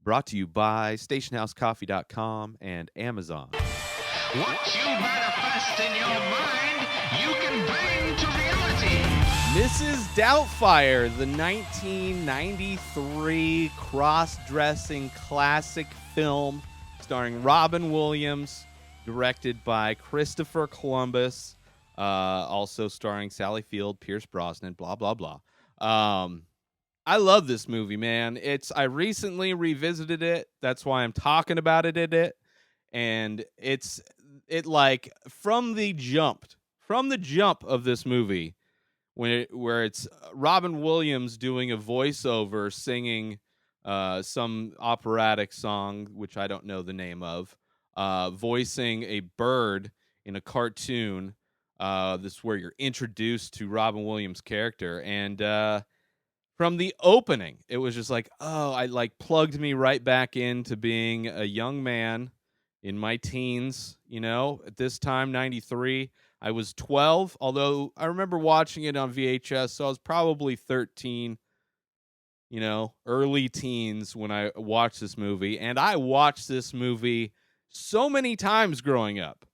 Brought to you by stationhousecoffee.com and Amazon. What you manifest in your mind, you can bring to reality. Mrs. Doubtfire, the 1993 cross-dressing classic film starring Robin Williams, directed by Christopher Columbus, also starring Sally Field, Pierce Brosnan, blah, blah, blah. I love this movie, man. I recently revisited it. That's why I'm talking about it. And it like from the jump of this movie, where it's Robin Williams doing a voiceover singing some operatic song, which I don't know the name of, voicing a bird in a cartoon. This is where you're introduced to Robin Williams' character, and from the opening, it was just like, oh, I like plugged me right back into being a young man in my teens, at this time, 93. I was 12, although I remember watching it on VHS, so I was probably 13, early teens when I watched this movie. And I watched this movie so many times growing up.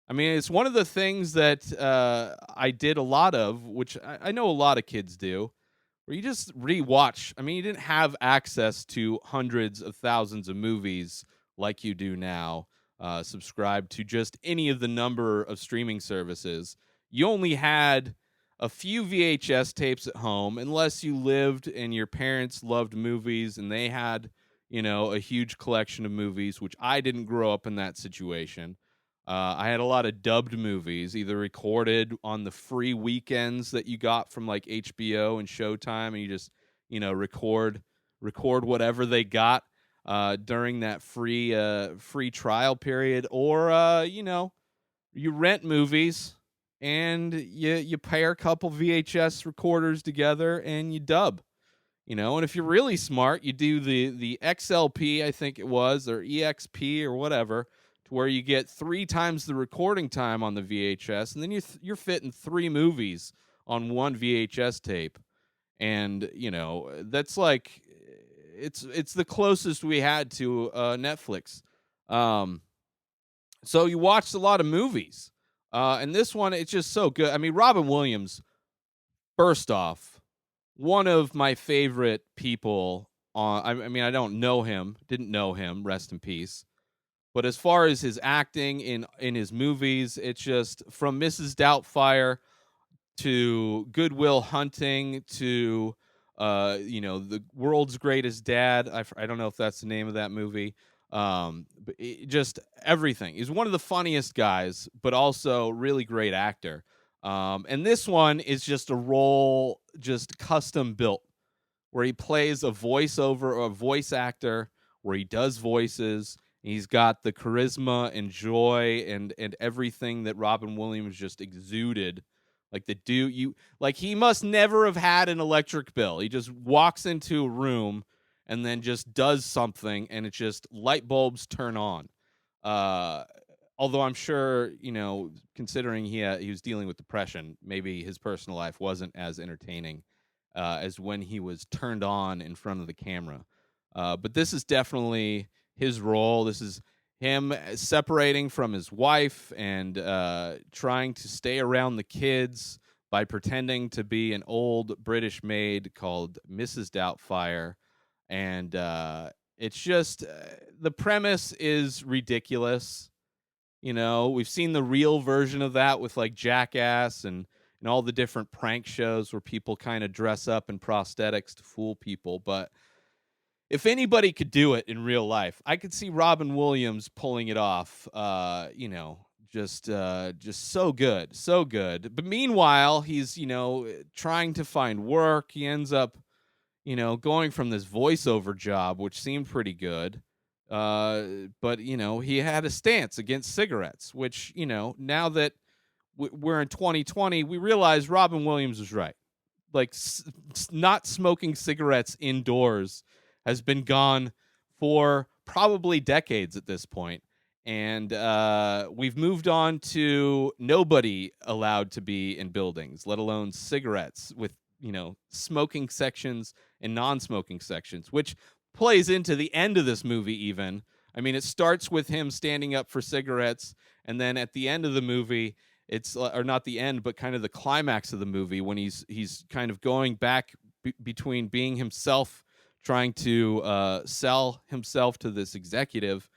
I mean, it's one of the things that I did a lot of, which I know a lot of kids do, where you just rewatch. I mean, you didn't have access to hundreds of thousands of movies like you do now, subscribe to just any of the number of streaming services. You only had a few VHS tapes at home, unless you lived and your parents loved movies and they had, a huge collection of movies, which I didn't grow up in that situation. I had a lot of dubbed movies, either recorded on the free weekends that you got from like HBO and Showtime, and you just, record whatever they got during that free trial period, or you rent movies and you pair a couple VHS recorders together and you dub. And if you're really smart, you do the XLP, I think it was, or EXP or whatever, where you get 3 times the recording time on the VHS, and then you're fitting 3 movies on one VHS tape, and that's like it's the closest we had to Netflix. So you watched a lot of movies, and this one, it's just so good. I mean, Robin Williams, first off, one of my favorite people. I mean, I didn't know him. Rest in peace. But as far as his acting in his movies, it's just from Mrs. Doubtfire to Good Will Hunting to The World's Greatest Dad. I don't know if that's the name of that movie. But just everything. He's one of the funniest guys, but also really great actor. And this one is just a role just custom built, where he plays a voiceover or a voice actor, where he does voices. He's got the charisma and joy and everything that Robin Williams just exuded. Like he must never have had an electric bill. He just walks into a room and then just does something, and it's just light bulbs turn on. Although I'm sure, considering he was dealing with depression, maybe his personal life wasn't as entertaining as when he was turned on in front of the camera. But this is definitely his role. This is him separating from his wife and trying to stay around the kids by pretending to be an old British maid called Mrs. Doubtfire. And it's just the premise is ridiculous. We've seen the real version of that with like Jackass and all the different prank shows where people kind of dress up in prosthetics to fool people. But if anybody could do it in real life, I could see Robin Williams pulling it off. Just so good, so good. But meanwhile, he's trying to find work. He ends up going from this voiceover job, which seemed pretty good. But he had a stance against cigarettes, which now that we're in 2020, we realize Robin Williams was right. Like not smoking cigarettes indoors has been gone for probably decades at this point. And we've moved on to nobody allowed to be in buildings, let alone cigarettes, with smoking sections and non-smoking sections, which plays into the end of this movie even. I mean, it starts with him standing up for cigarettes, and then at the end of the movie, it's or not the end, but kind of the climax of the movie when he's kind of going back between being himself, trying to sell himself to this executive,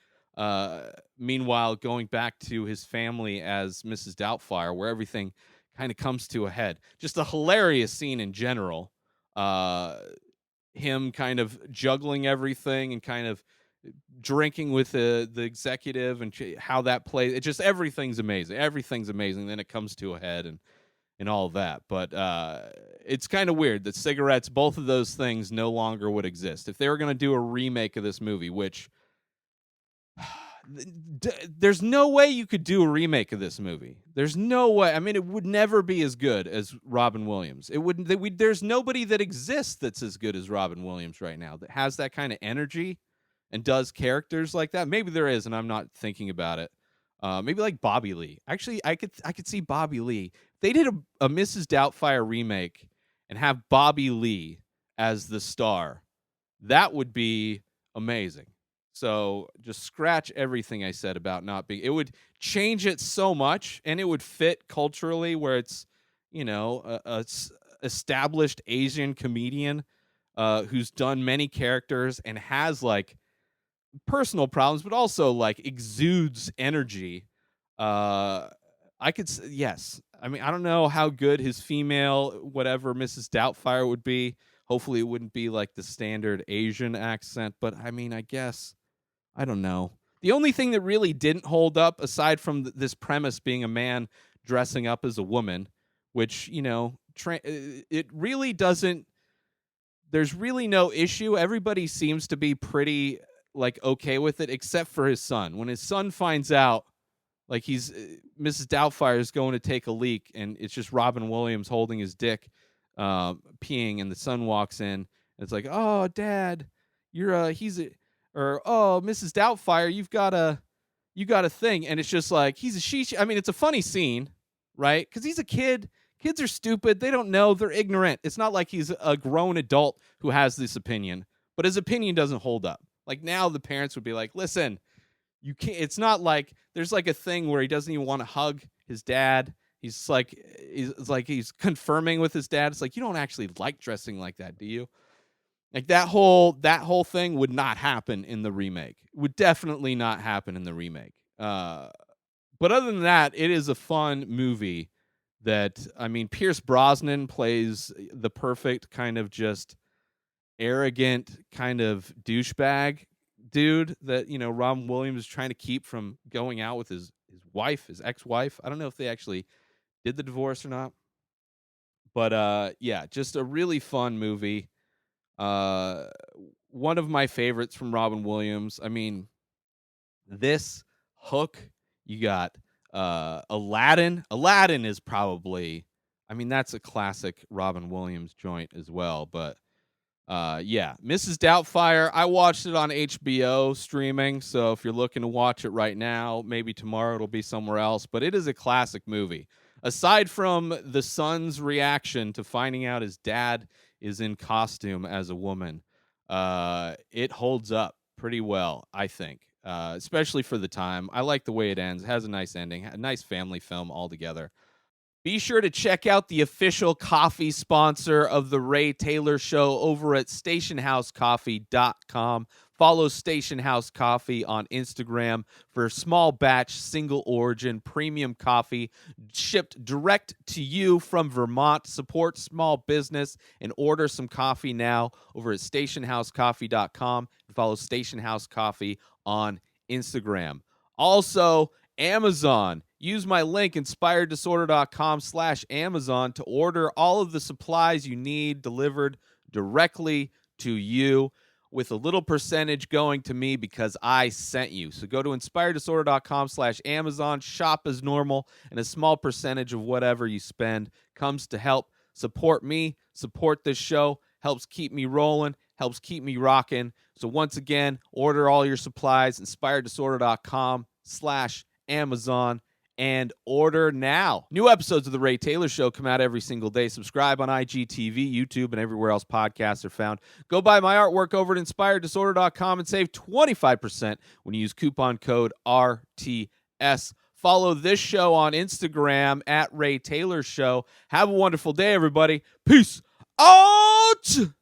meanwhile going back to his family as Mrs. Doubtfire, where everything kind of comes to a head. Just a hilarious scene in general. Uh, Him kind of juggling everything and kind of drinking with the executive and how that plays. It just everything's amazing. Everything's amazing. Then it comes to a head and all of that. But it's kind of weird that cigarettes, both of those things, no longer would exist. If they were going to do a remake of this movie, which there's no way you could do a remake of this movie. There's no way. I mean, it would never be as good as Robin Williams. It wouldn't. There's nobody that exists that's as good as Robin Williams right now that has that kind of energy and does characters like that. Maybe there is, and I'm not thinking about it. Maybe like Bobby Lee. Actually, I could see Bobby Lee. If they did a Mrs. Doubtfire remake and have Bobby Lee as the star, that would be amazing. So just scratch everything I said about not being. It would change it so much, and it would fit culturally, where it's a established Asian comedian who's done many characters and has like personal problems, but also like exudes energy. I could yes. I mean, I don't know how good his female whatever Mrs. Doubtfire would be. Hopefully, it wouldn't be like the standard Asian accent, but I mean, I guess. I don't know. The only thing that really didn't hold up, aside from this premise being a man dressing up as a woman, which, it really doesn't, there's really no issue. Everybody seems to be pretty, like, okay with it, except for his son. When his son finds out, like, Mrs. Doubtfire is going to take a leak, and it's just Robin Williams holding his dick, peeing, and the son walks in, and it's like, oh, Dad, or oh, Mrs. Doubtfire, you got a thing, and it's just like he's a she. I mean, it's a funny scene, right? Because he's a kid. Kids are stupid. They don't know. They're ignorant. It's not like he's a grown adult who has this opinion, but his opinion doesn't hold up. Like now, the parents would be like, "Listen, you can't." It's not like there's like a thing where he doesn't even want to hug his dad. He's like he's confirming with his dad. It's like you don't actually like dressing like that, do you? Like that whole thing would not happen in the remake. Would definitely not happen in the remake. But other than that, it is a fun movie. That I mean, Pierce Brosnan plays the perfect kind of just arrogant kind of douchebag dude that Robin Williams is trying to keep from going out with his wife, his ex-wife. I don't know if they actually did the divorce or not, but yeah, just a really fun movie. Uh, One of my favorites from Robin Williams. I mean, this Hook, you got Aladdin. Aladdin is probably, I mean, that's a classic Robin Williams joint as well. But yeah, Mrs. Doubtfire, I watched it on HBO streaming. So if you're looking to watch it right now, maybe tomorrow it'll be somewhere else. But it is a classic movie. Aside from the son's reaction to finding out his dad is in costume as a woman, it holds up pretty well, I think, especially for the time. I like the way it ends. It has a nice ending, a nice family film altogether. Be sure to check out the official coffee sponsor of the Ray Taylor Show over at stationhousecoffee.com. Follow Station House Coffee on Instagram for small batch, single origin, premium coffee shipped direct to you from Vermont. Support small business and order some coffee now over at stationhousecoffee.com. And follow Station House Coffee on Instagram. Also, Amazon. Use my link, inspireddisorder.com/Amazon, to order all of the supplies you need delivered directly to you, with a little percentage going to me because I sent you. So go to inspireddisorder.com/Amazon, shop as normal, and a small percentage of whatever you spend comes to help support me, support this show, helps keep me rolling, helps keep me rocking. So once again, order all your supplies, inspireddisorder.com/Amazon. and order now. New episodes of The Ray Taylor Show come out every single day. Subscribe on IGTV, YouTube, and everywhere else podcasts are found. Go buy my artwork over at inspireddisorder.com and save 25% when you use coupon code RTS. Follow this show on Instagram at Ray Taylor Show. Have a wonderful day, everybody. Peace out.